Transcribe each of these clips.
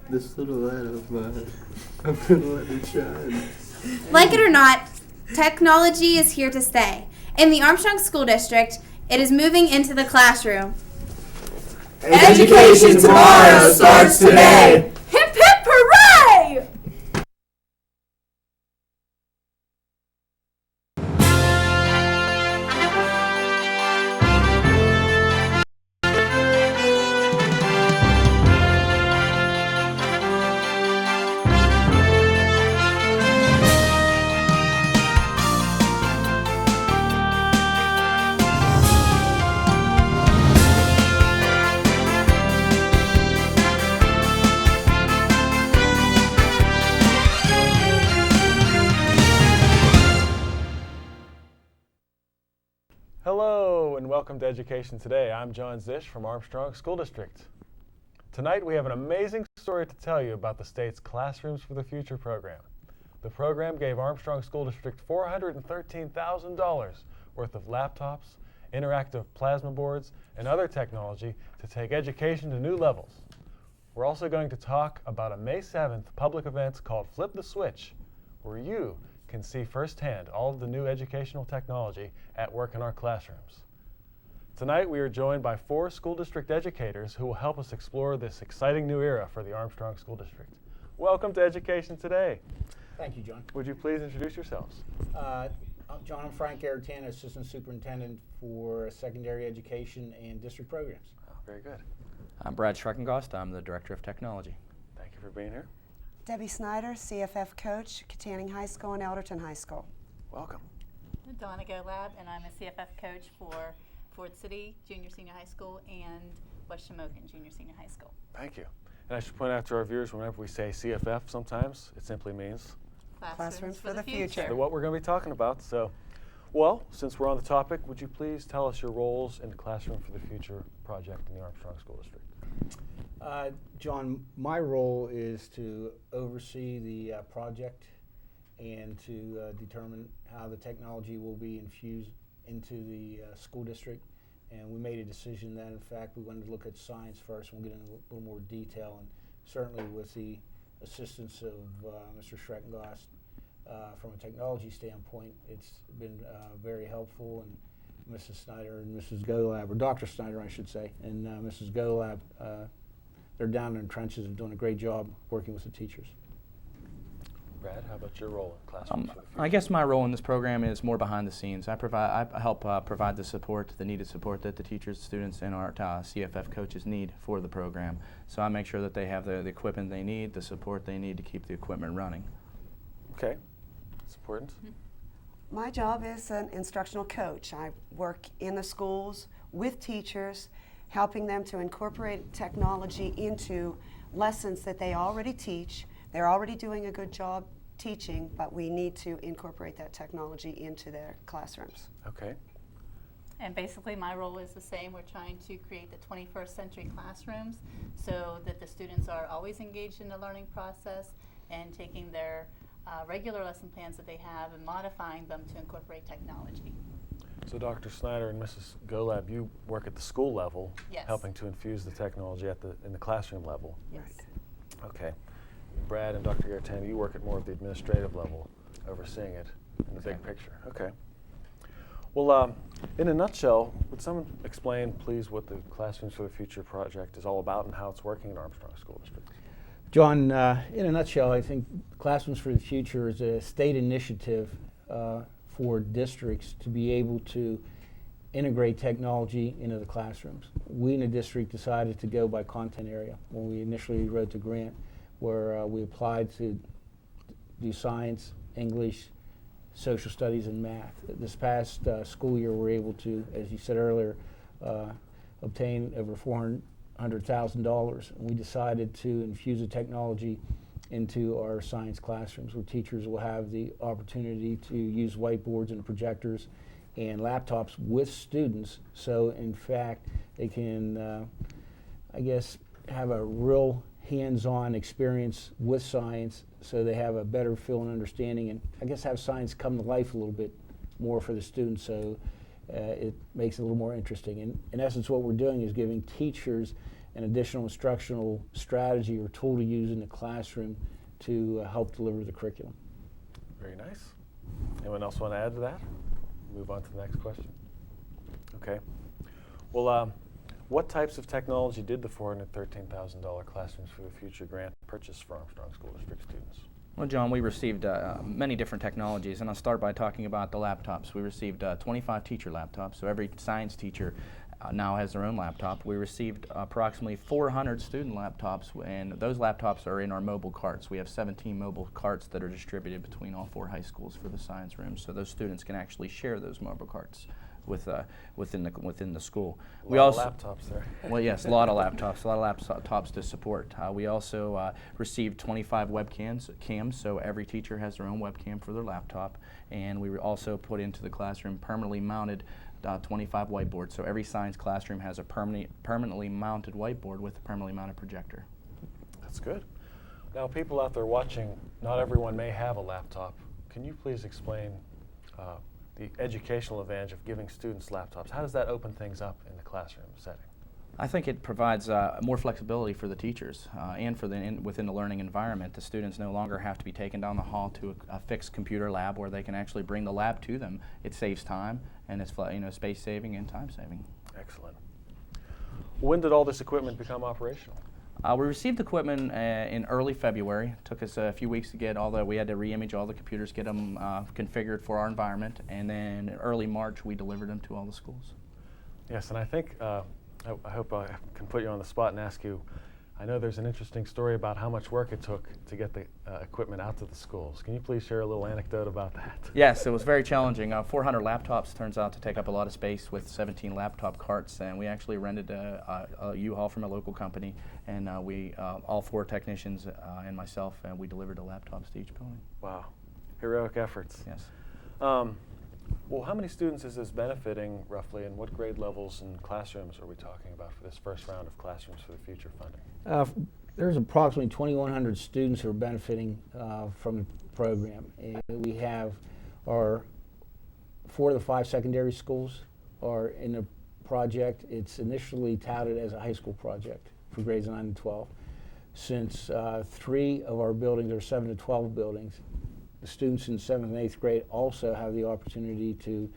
This little light of mine, I'm gonna let it shine. Like it or not, technology is here to stay. In the Armstrong School District, it is moving into the classroom. Education tomorrow starts today! Hip hip hooray! Hello and welcome to Education Today. I'm John Zish from Armstrong School District. Tonight we have an amazing story to tell you about the state's Classrooms for the Future program. The program gave Armstrong School District $413,000 worth of laptops, interactive plasma boards, and other technology to take education to new levels. We're also going to talk about a May 7th public event called Flip the Switch, where you can see firsthand all of the new educational technology at work in our classrooms. Tonight we are joined by 4 school district educators who will help us explore this exciting new era for the Armstrong School District. Welcome to Education Today. Thank you, John. Would you please introduce yourselves? I'm Frank Aratana, Assistant Superintendent for Secondary Education and District Programs. Oh, very good. I'm Brad Schreckengost. I'm the Director of Technology. Thank you for being here. Debbie Snyder, CFF Coach, Katanning High School and Elderton High School. Welcome. Donna Golab, and I'm a CFF coach for Ford City Junior Senior High School and West Shamokin Junior Senior High School. Thank you. And I should point out to our viewers, whenever we say CFF, sometimes it simply means Classrooms for the future. what we're going to be talking about. So, well, since we're on the topic, would you please tell us your roles in the Classroom for the Future project in the Armstrong School District? John, my role is to oversee the project and to determine how the technology will be infused into the school district. And we made a decision that, in fact, we wanted to look at science first. We'll get into a little more detail, and certainly with the assistance of Mr. Schreckengost from a technology standpoint, it's been very helpful. And Mrs. Snyder and Mrs. Golab, or Dr. Snyder, I should say, and Mrs. Golab, they're down in the trenches and doing a great job working with the teachers. Brad, how about your role in Classrooms for the Future? I guess my role in this program is more behind the scenes. I help provide the support, the needed support that the teachers, students, and our CFF coaches need for the program. So I make sure that they have the equipment they need, the support they need to keep the equipment running. Okay, that's important. My job is an instructional coach. I work in the schools with teachers, helping them to incorporate technology into lessons that they already teach. They're already doing a good job teaching, but we need to incorporate that technology into their classrooms. Okay. And basically my role is the same. We're trying to create the 21st century classrooms so that the students are always engaged in the learning process and taking their regular lesson plans that they have and modifying them to incorporate technology. So Dr. Snyder and Mrs. Golab, you work at the school level, Yes. helping to infuse the technology in the classroom level. Yes. Okay. Brad and Dr. Aratana, you work at more of the administrative level, overseeing it in the big picture. Okay. Well, in a nutshell, would someone explain, please, what the Classrooms for the Future project is all about and how it's working in Armstrong School District? John, in a nutshell, I think Classrooms for the Future is a state initiative for districts to be able to integrate technology into the classrooms. We in the district decided to go by content area when we initially wrote the grant, where we applied to do science, English, social studies, and math. This past school year, we were able to, as you said earlier, obtain over $400,000. And we decided to infuse the technology into our science classrooms, where teachers will have the opportunity to use whiteboards and projectors and laptops with students. So in fact, they can, I guess, have a real hands-on experience with science, so they have a better feel and understanding, and I guess have science come to life a little bit more for the students, so it makes it a little more interesting. And in essence, what we're doing is giving teachers an additional instructional strategy or tool to use in the classroom to help deliver the curriculum. Very nice. Anyone else want to add to that? Move on to the next question. Okay. Well, what types of technology did the $413,000 Classrooms for the Future grant purchase for Armstrong School District students? Well, John, we received many different technologies, and I'll start by talking about the laptops. We received 25 teacher laptops, so every science teacher now has their own laptop. We received approximately 400 student laptops, and those laptops are in our mobile carts. We have 17 mobile carts that are distributed between all 4 high schools for the science rooms, so those students can actually share those mobile carts within the school. We also laptops there. Well, yes, a lot of laptops to support. We also received 25 webcams, so every teacher has their own webcam for their laptop, and we also put into the classroom permanently mounted 25 whiteboards. So every science classroom has a permanently mounted whiteboard with a permanently mounted projector. That's good. Now, people out there watching, not everyone may have a laptop. Can you please explain the educational advantage of giving students laptops? How does that open things up in the classroom setting? I think it provides more flexibility for the teachers and for within the learning environment. The students no longer have to be taken down the hall to a fixed computer lab where they can actually bring the lab to them. It saves time, and it's space saving and time saving. Excellent. When did all this equipment become operational? We received equipment in early February. It took us a few weeks to get we had to re-image all the computers, get them configured for our environment, and then early March we delivered them to all the schools. Yes, and I think, I hope I can put you on the spot and ask you, I know there's an interesting story about how much work it took to get the equipment out to the schools. Can you please share a little anecdote about that? Yes, it was very challenging. 400 laptops turns out to take up a lot of space with 17 laptop carts, and we actually rented a U-Haul from a local company, and we, all 4 technicians and myself, and we delivered the laptops to each building. Wow, heroic efforts. Yes. Well, how many students is this benefiting roughly, and what grade levels and classrooms are we talking about for this first round of Classrooms for the Future funding? There's approximately 2,100 students who are benefiting from the program. And we have 4 of the 5 secondary schools are in the project. It's initially touted as a high school project for grades 9 and 12. Since 3 of our buildings are 7 to 12 buildings, the students in 7th and 8th grade also have the opportunity to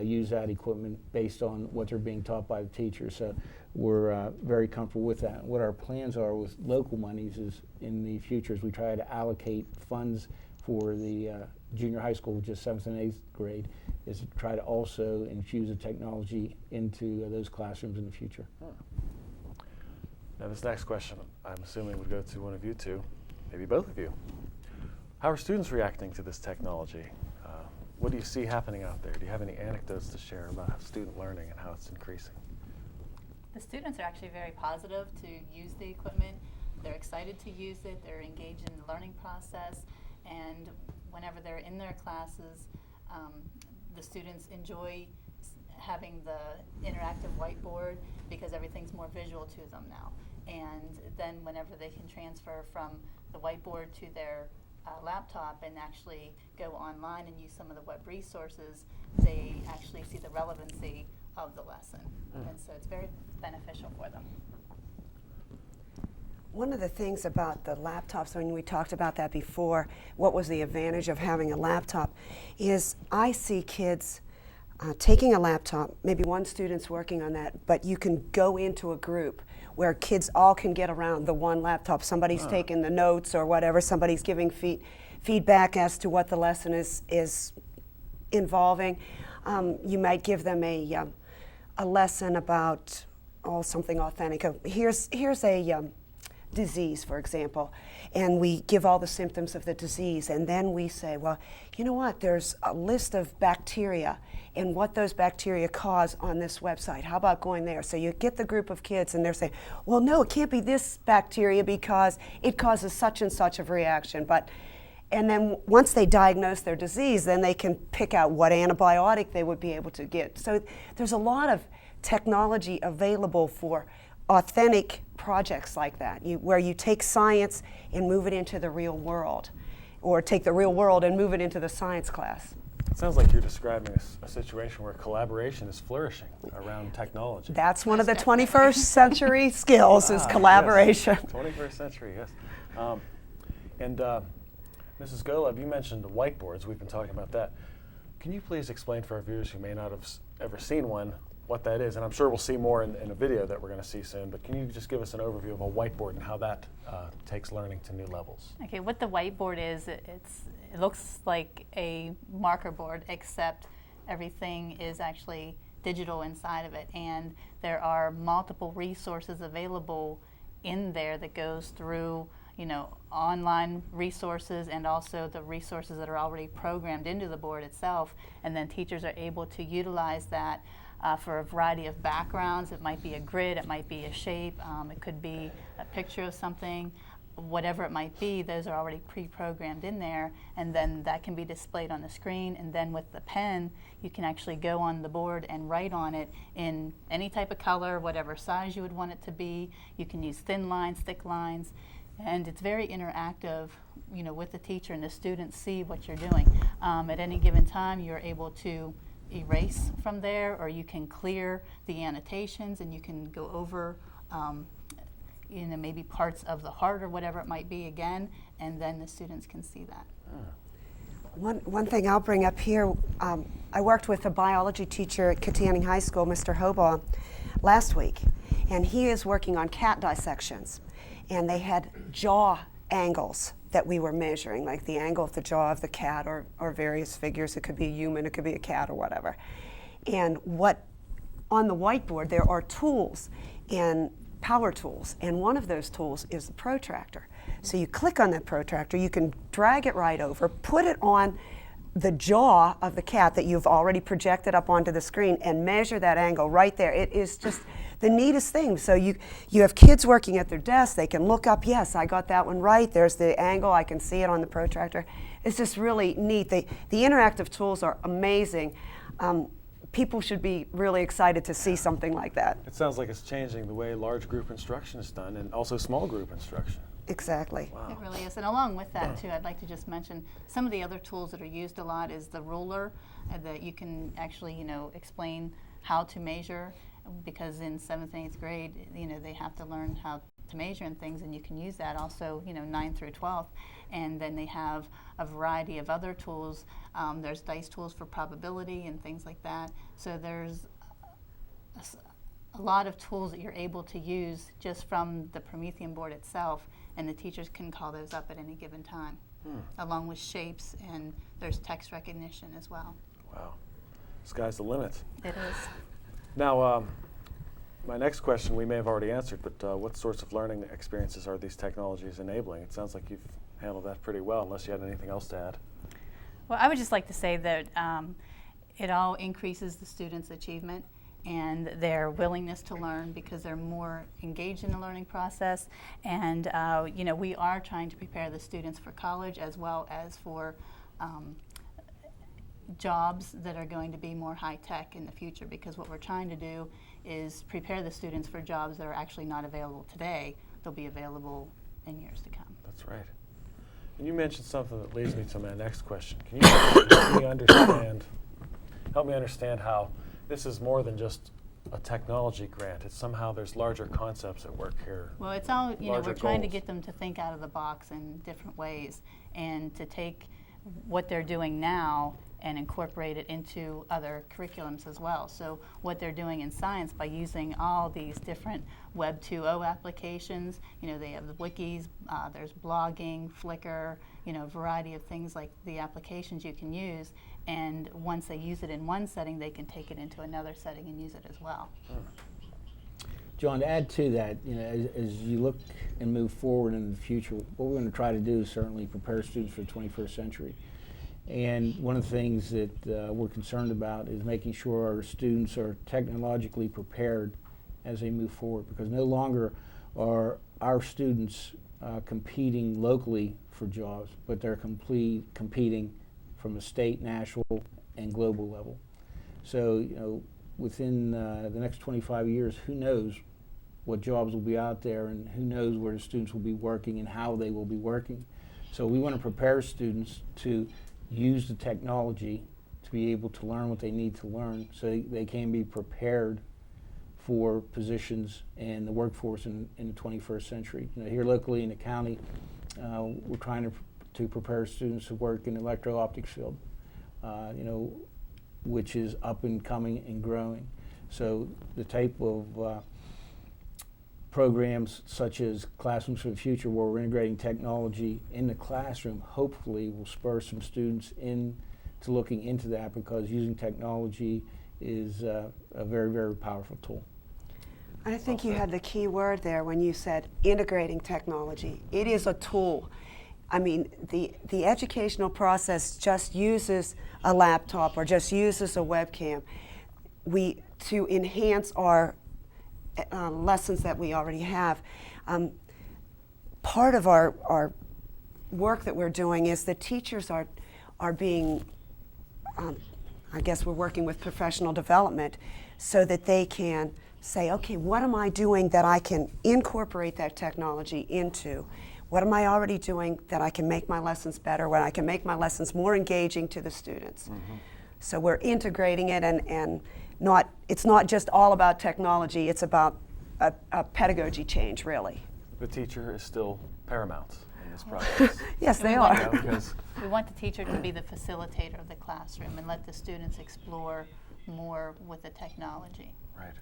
use that equipment based on what they're being taught by the teachers. So we're very comfortable with that. What our plans are with local monies is in the future is we try to allocate funds for the junior high school, which is 7th and 8th grade, is to try to also infuse the technology into those classrooms in the future. Now this next question, I'm assuming would go to one of you two, maybe both of you. How are students reacting to this technology? What do you see happening out there? Do you have any anecdotes to share about student learning and how it's increasing? The students are actually very positive to use the equipment. They're excited to use it. They're engaged in the learning process. And whenever they're in their classes, the students enjoy having the interactive whiteboard because everything's more visual to them now. And then whenever they can transfer from the whiteboard to their laptop and actually go online and use some of the web resources, they actually see the relevancy of the lesson. And so it's very beneficial for them. One of the things about the laptops, when we talked about that before, what was the advantage of having a laptop, is I see kids taking a laptop, maybe one student's working on that, but you can go into a group where kids all can get around the one laptop. Somebody's taking the notes or whatever, somebody's giving feedback as to what the lesson is involving. You might give them a lesson about something authentic. Here's a disease, for example, and we give all the symptoms of the disease, and then we say, well, you know what, there's a list of bacteria and what those bacteria cause on this website. How about going there? So you get the group of kids and they're saying, well, no, it can't be this bacteria because it causes such and such of reaction. And then once they diagnose their disease, then they can pick out what antibiotic they would be able to get. So there's a lot of technology available for authentic projects like that, where you take science and move it into the real world, or take the real world and move it into the science class. It sounds like you're describing a situation where collaboration is flourishing around technology. That's one of the 21st century skills is collaboration. Yes. 21st century, yes. And Mrs. Golub, you mentioned the whiteboards. We've been talking about that. Can you please explain for our viewers who may not have ever seen one what that is? And I'm sure we'll see more in a video that we're going to see soon, but can you just give us an overview of a whiteboard and how that takes learning to new levels? Okay, what the whiteboard is, it looks like a marker board, except everything is actually digital inside of it, and there are multiple resources available in there that goes through, you know, online resources and also the resources that are already programmed into the board itself, and then teachers are able to utilize that for a variety of backgrounds. It might be a grid, it might be a shape, it could be a picture of something. Whatever it might be, those are already pre-programmed in there, and then that can be displayed on the screen, and then with the pen you can actually go on the board and write on it in any type of color, whatever size you would want it to be. You can use thin lines, thick lines, and it's very interactive, you know, with the teacher, and the students see what you're doing. At any given time you're able to erase from there, or you can clear the annotations and you can go over you know, maybe parts of the heart or whatever it might be again, and then the students can see that. One thing I'll bring up here, I worked with a biology teacher at Katanning High School, Mr. Hobaugh, last week, and he is working on cat dissections, and they had jaw angles that we were measuring, like the angle of the jaw of the cat or various figures. It could be a human, it could be a cat or whatever. And on the whiteboard there are tools and power tools, and one of those tools is the protractor. So you click on that protractor, you can drag it right over, put it on the jaw of the cat that you've already projected up onto the screen, and measure that angle right there. It is just the neatest thing. So you have kids working at their desk, they can look up, yes, I got that one right, there's the angle, I can see it on the protractor. It's just really neat. The interactive tools are amazing. People should be really excited to see something like that. It sounds like it's changing the way large group instruction is done, and also small group instruction. Exactly. Wow. It really is. And along with that too, I'd like to just mention some of the other tools that are used a lot is the ruler, that you can actually, you know, explain how to measure, because in 7th and 8th grade, you know, they have to learn how to measure and things, and you can use that also, you know, 9th through 12th. And then they have a variety of other tools. There's dice tools for probability and things like that. So there's a lot of tools that you're able to use just from the Promethean board itself, and the teachers can call those up at any given time, along with shapes, and there's text recognition as well. Wow. Sky's the limit. It is. Now, my next question we may have already answered, but what sorts of learning experiences are these technologies enabling? It sounds like you've handled that pretty well, unless you had anything else to add. Well, I would just like to say that it all increases the students' achievement and their willingness to learn, because they're more engaged in the learning process. And you know, we are trying to prepare the students for college as well as for jobs that are going to be more high-tech in the future, because what we're trying to do is prepare the students for jobs that are actually not available today. They'll be available in years to come. That's right. And you mentioned something that leads me to my next question. Can you help me understand how this is more than just a technology grant? It's somehow there's larger concepts at work here. Well, it's all, you know, we're trying to goals. get them to think out of the box in different ways, and to take what they're doing now and incorporate it into other curriculums as well. So what they're doing in science by using all these different Web 2.0 applications, you know, they have the wikis, there's blogging, Flickr, you know, a variety of things like the applications you can use, and once they use it in one setting, they can take it into another setting and use it as well. John, to add to that, you know, as you look and move forward in the future, what we're going to try to do is certainly prepare students for the 21st century. And one of the things that we're concerned about is making sure our students are technologically prepared as they move forward, because no longer are our students competing locally for jobs, but they're competing from a state, national, and global level. So, you know, within the next 25 years, who knows what jobs will be out there, and who knows where the students will be working and how they will be working. So we want to prepare students to use the technology to be able to learn what they need to learn so they can be prepared for positions in the workforce in the 21st century. You know, here locally in the county, we're trying to prepare students to work in the electro-optics field, you know, which is up and coming and growing. So the type of programs such as Classrooms for the Future, where we're integrating technology in the classroom, hopefully will spur some students into looking into that, because using technology is a very, very powerful tool. I think you had the key word there when you said integrating technology. It is a tool. I mean, the educational process just uses a laptop or just uses a webcam to enhance our lessons that we already have. Part of our work that we're doing is the teachers are being, I guess we're working with professional development so that they can say, okay, what am I doing that I can incorporate that technology into? What am I already doing that I can make my lessons better, when I can make my lessons more engaging to the students? Mm-hmm. So we're integrating it, and it's not just all about technology, it's about a pedagogy change, really. The teacher is still paramount in this process. Yes, they are. Yeah, because We want the teacher to be the facilitator of the classroom and let the students explore more with the technology. right.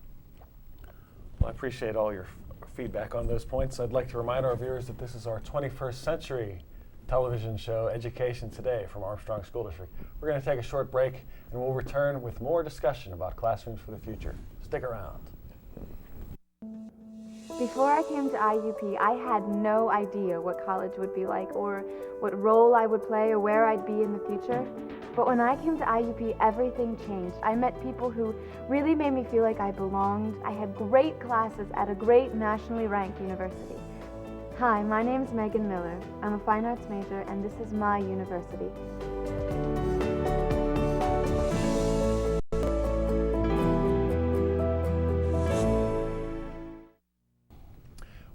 Well, I appreciate all your feedback on those points. I'd like to remind our viewers that this is our 21st century television show, Education Today, from Armstrong School District. We're going to take a short break, and we'll return with more discussion about Classrooms for the Future. Stick around. Before I came to IUP, I had no idea what college would be like, or what role I would play, or where I'd be in the future. But when I came to IUP, everything changed. I met people who really made me feel like I belonged. I had great classes at a great nationally ranked university. Hi, my name's Megan Miller. I'm a fine arts major, and this is my university.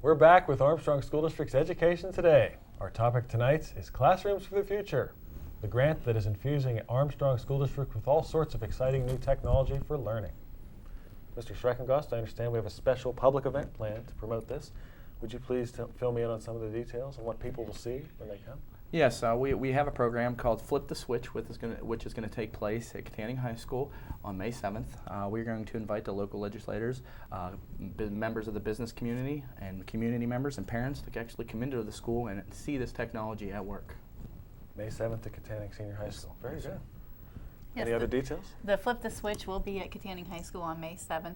We're back with Armstrong School District's Education Today. Our topic tonight is Classrooms for the Future, the grant that is infusing Armstrong School District with all sorts of exciting new technology for learning. Mr. Schreckengost, I understand we have a special public event planned to promote this. Would you please fill me in on some of the details and what people will see when they come? Yes, we have a program called Flip the Switch, which is going to take place at Katanning High School on May 7th. We're going to invite the local legislators, members of the business community, and community members and parents to actually come into the school and see this technology at work. May 7th at Katanning Senior High School. Very good. Yes, Any other details? The Flip the Switch will be at Katanning High School on May 7th.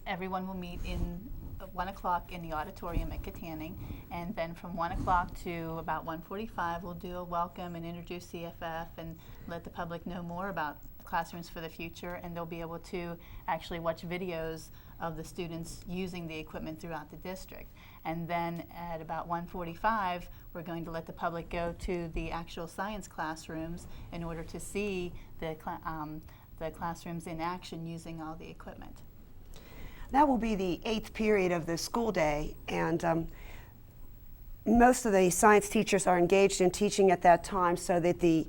Everyone will meet in 1 o'clock in the auditorium at Katanning, and then from 1 o'clock to about 1:45 we'll do a welcome and introduce CFF and let the public know more about Classrooms for the Future, and they'll be able to actually watch videos of the students using the equipment throughout the district. And then at about 1:45 we're going to let the public go to the actual science classrooms in order to see the classrooms in action using all the equipment. That will be the 8th period of the school day, and most of the science teachers are engaged in teaching at that time so that the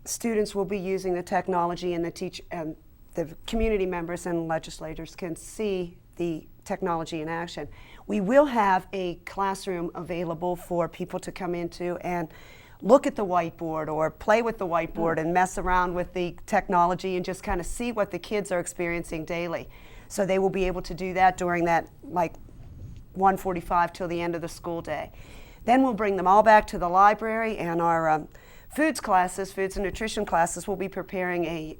students will be using the technology, and the community members and legislators can see the technology in action. We will have a classroom available for people to come into and look at the whiteboard or play with the whiteboard and mess around with the technology and just kind of see what the kids are experiencing daily. So they will be able to do that during that, like, 1:45 till the end of the school day. Then we'll bring them all back to the library, and our foods and nutrition classes will be preparing a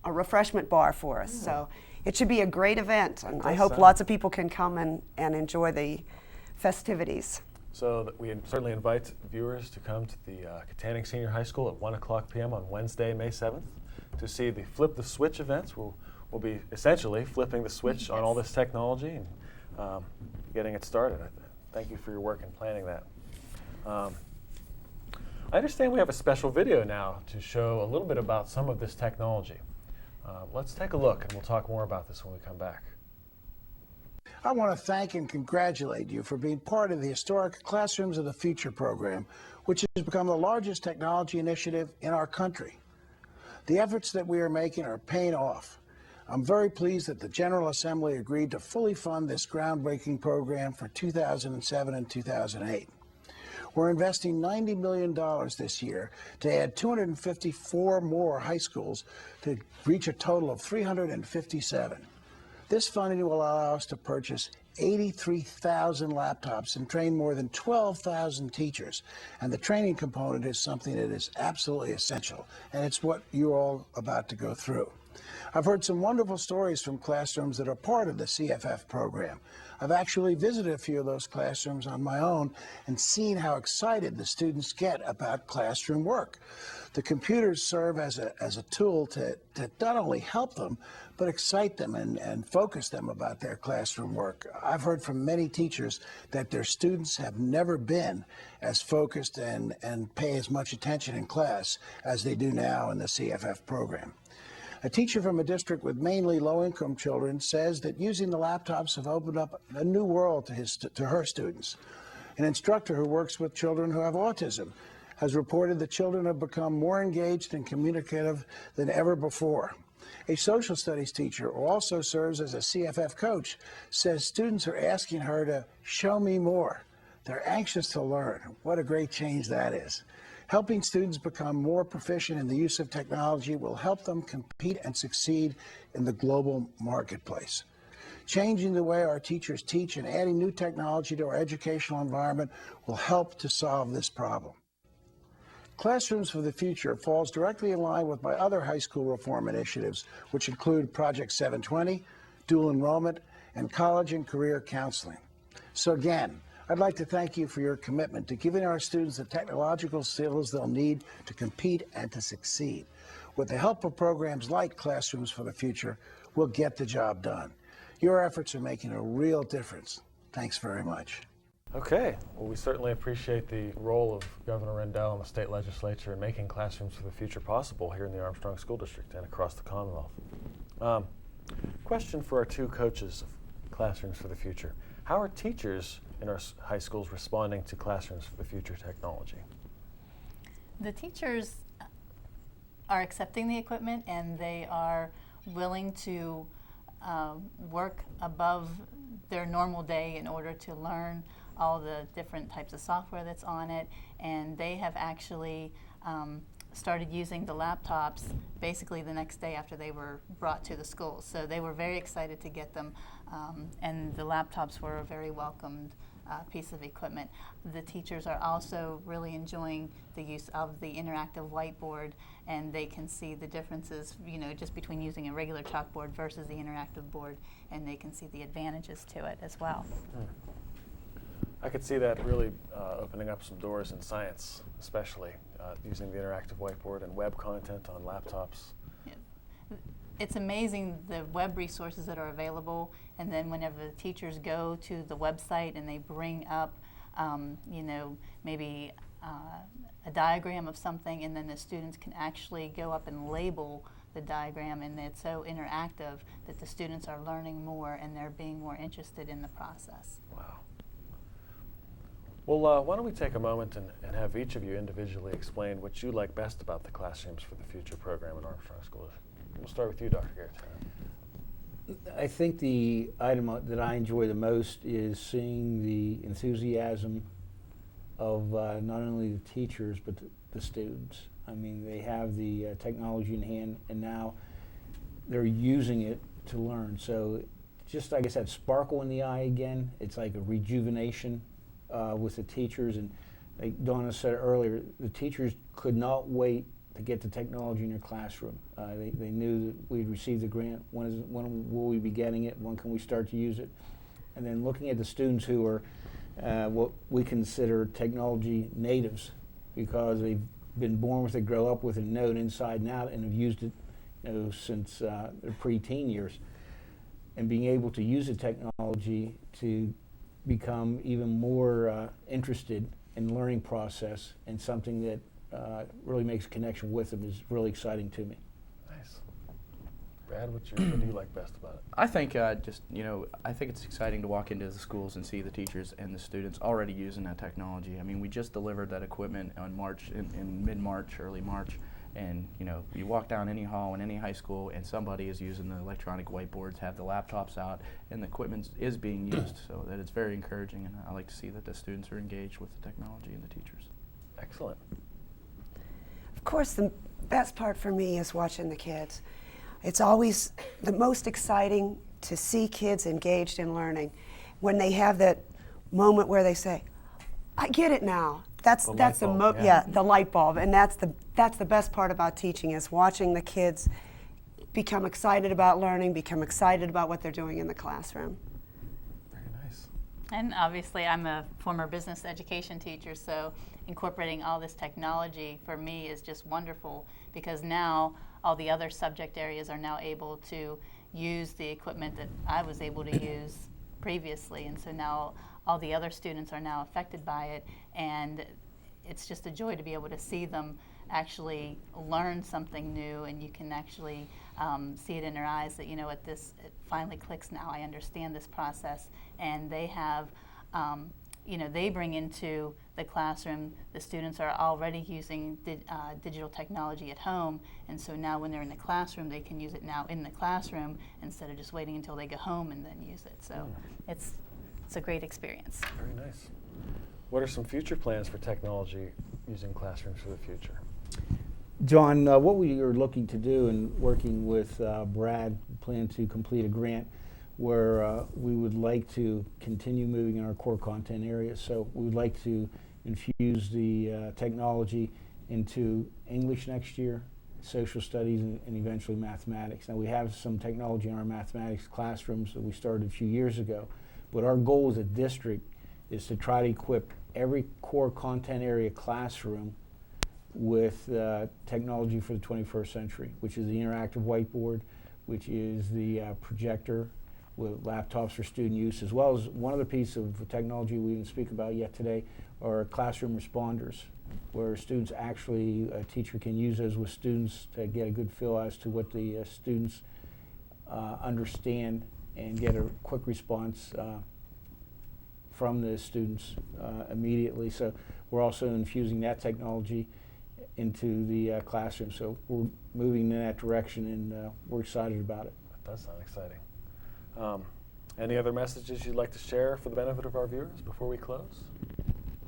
refreshment bar for us. So it should be a great event, and I hope lots of people can come and enjoy the festivities. So we certainly invite viewers to come to the Katanning Senior High School at 1 o'clock p.m. on Wednesday, May 7th, to see the Flip the Switch events. We'll be essentially flipping the switch on all this technology and getting it started. Thank you for your work in planning that. I understand we have a special video now to show a little bit about some of this technology. Let's take a look, and we'll talk more about this when we come back. I want to thank and congratulate you for being part of the historic Classrooms of the Future program, which has become the largest technology initiative in our country. The efforts that we are making are paying off. I'm very pleased that the General Assembly agreed to fully fund this groundbreaking program for 2007 and 2008. We're investing $90 million this year to add 254 more high schools to reach a total of 357. This funding will allow us to purchase 83,000 laptops and train more than 12,000 teachers. And the training component is something that is absolutely essential, and it's what you're all about to go through. I've heard some wonderful stories from classrooms that are part of the CFF program. I've actually visited a few of those classrooms on my own and seen how excited the students get about classroom work. The computers serve as a tool to not only help them, but excite them and focus them about their classroom work. I've heard from many teachers that their students have never been as focused and pay as much attention in class as they do now in the CFF program. A teacher from a district with mainly low-income children says that using the laptops have opened up a new world to her students. An instructor who works with children who have autism has reported that children have become more engaged and communicative than ever before. A social studies teacher who also serves as a CFF coach says students are asking her to show me more. They're anxious to learn. What a great change that is. Helping students become more proficient in the use of technology will help them compete and succeed in the global marketplace. Changing the way our teachers teach and adding new technology to our educational environment will help to solve this problem. Classrooms for the Future falls directly in line with my other high school reform initiatives, which include Project 720, dual enrollment, and college and career counseling. So again, I'd like to thank you for your commitment to giving our students the technological skills they'll need to compete and to succeed. With the help of programs like Classrooms for the Future, we'll get the job done. Your efforts are making a real difference. Thanks very much. Okay, well, we certainly appreciate the role of Governor Rendell and the state legislature in making Classrooms for the Future possible here in the Armstrong School District and across the Commonwealth. Question for our two coaches of Classrooms for the Future. How are teachers in our high schools responding to Classrooms for the Future technology? The teachers are accepting the equipment, and they are willing to work above their normal day in order to learn all the different types of software that's on it, and they have actually started using the laptops basically the next day after they were brought to the school. So they were very excited to get them, and the laptops were a very welcomed piece of equipment. The teachers are also really enjoying the use of the interactive whiteboard, and they can see the differences, you know, just between using a regular chalkboard versus the interactive board, and they can see the advantages to it as well. I could see that really opening up some doors in science, especially using the interactive whiteboard and web content on laptops. Yeah. It's amazing the web resources that are available, and then whenever the teachers go to the website and they bring up, you know, maybe a diagram of something, and then the students can actually go up and label the diagram, and it's so interactive that the students are learning more and they're being more interested in the process. Wow. Well, why don't we take a moment and have each of you individually explain what you like best about the Classrooms for the Future program at Armstrong School. We'll start with you, Dr. Garrett. I think the item that I enjoy the most is seeing the enthusiasm of not only the teachers but the students. I mean, they have the technology in hand, and now they're using it to learn. So just, I guess, that sparkle in the eye again. It's like a rejuvenation with the teachers. And like Donna said earlier, the teachers could not wait to get the technology in their classroom. They knew that we'd received the grant. When will we be getting it? When can we start to use it? And then looking at the students who are what we consider technology natives, because they've been born with it, grow up with it, know it inside and out, and have used it, you know, since their pre-teen years. And being able to use the technology to become even more interested in the learning process, and something that really makes a connection with them, is really exciting to me. Nice. Brad, what do you like best about it? I think I think it's exciting to walk into the schools and see the teachers and the students already using that technology. I mean, we just delivered that equipment on in mid-March, early March, And you walk down any hall in any high school and somebody is using the electronic whiteboards, have the laptops out, and the equipment is being used, so that it's very encouraging, and I like to see that the students are engaged with the technology and the teachers. Excellent. Of course, the best part for me is watching the kids. It's always the most exciting to see kids engaged in learning when they have that moment where they say, I get it now. That's the the light bulb, and that's the best part about teaching, is watching the kids become excited about learning, become excited about what they're doing in the classroom. Very nice. And obviously I'm a former business education teacher, so incorporating all this technology for me is just wonderful, because now all the other subject areas are now able to use the equipment that I was able to use previously, and so now all the other students are now affected by it, and it's just a joy to be able to see them actually learn something new, and you can actually see it in their eyes that, it finally clicks now. I understand this process, and they have, they bring into the classroom, the students are already using digital technology at home, and so now when they're in the classroom, they can use it now in the classroom instead of just waiting until they go home and then use it. So it's a great experience. Very nice. What are some future plans for technology using classrooms for the future? John, what we are looking to do, and working with Brad, plan to complete a grant where we would like to continue moving in our core content areas. So we would like to infuse the technology into English next year, social studies, and eventually mathematics. Now, we have some technology in our mathematics classrooms that we started a few years ago, but our goal as a district is to try to equip every core content area classroom with technology for the 21st century, which is the interactive whiteboard, which is the projector with laptops for student use, as well as one other piece of technology we didn't speak about yet today are classroom responders, where students actually, a teacher can use those with students to get a good feel as to what the students understand and get a quick response from the students immediately. So we're also infusing that technology into the classroom. So we're moving in that direction, and we're excited about it. That does sound exciting. Any other messages you'd like to share for the benefit of our viewers before we close?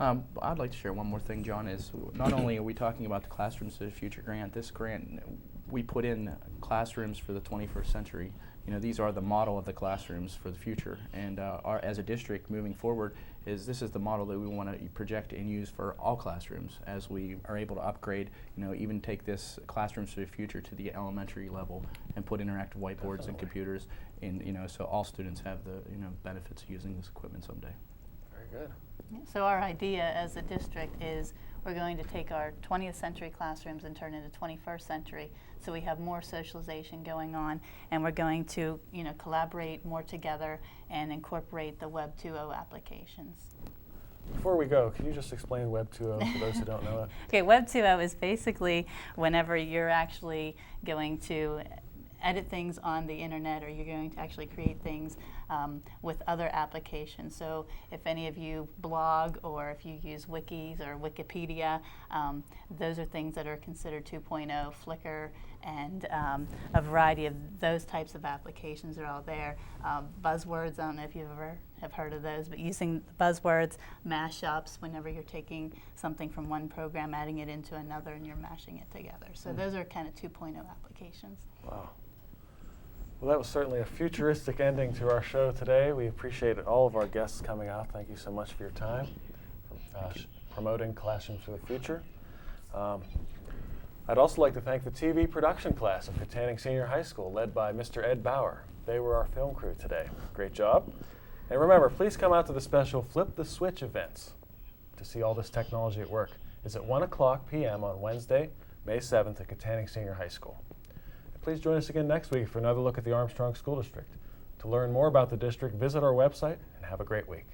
I'd like to share one more thing, John, is not only are we talking about the Classrooms to the Future grant, this grant, we put in classrooms for the 21st century. These are the model of the classrooms for the future, and as a district moving forward, this is the model that we want to project and use for all classrooms as we are able to upgrade, even take this Classrooms for the Future to the elementary level and put interactive whiteboards and computers in, so all students have the benefits of using this equipment someday. Very good. So our idea as a district is we're going to take our 20th century classrooms and turn into 21st century, so we have more socialization going on, and we're going to collaborate more together and incorporate the Web 2.0 applications. Before we go, can you just explain Web 2.0 for those who don't know it? Okay, Web 2.0 is basically whenever you're actually going to edit things on the internet, or you're going to actually create things with other applications. So if any of you blog, or if you use wikis or Wikipedia, those are things that are considered 2.0. Flickr and a variety of those types of applications are all there. Buzzwords, I don't know if you've ever have heard of those, but using buzzwords, mashups, whenever you're taking something from one program, adding it into another, and you're mashing it together. So those are kind of 2.0 applications. Wow. Well, that was certainly a futuristic ending to our show today. We appreciate all of our guests coming out. Thank you so much for your time, promoting Classrooms for the Future. I'd also like to thank the TV production class of Katanning Senior High School, led by Mr. Ed Bauer. They were our film crew today. Great job. And remember, please come out to the special Flip the Switch events to see all this technology at work. It's at 1:00 p.m. on Wednesday, May 7th at Katanning Senior High School. Please join us again next week for another look at the Armstrong School District. To learn more about the district, visit our website, and have a great week.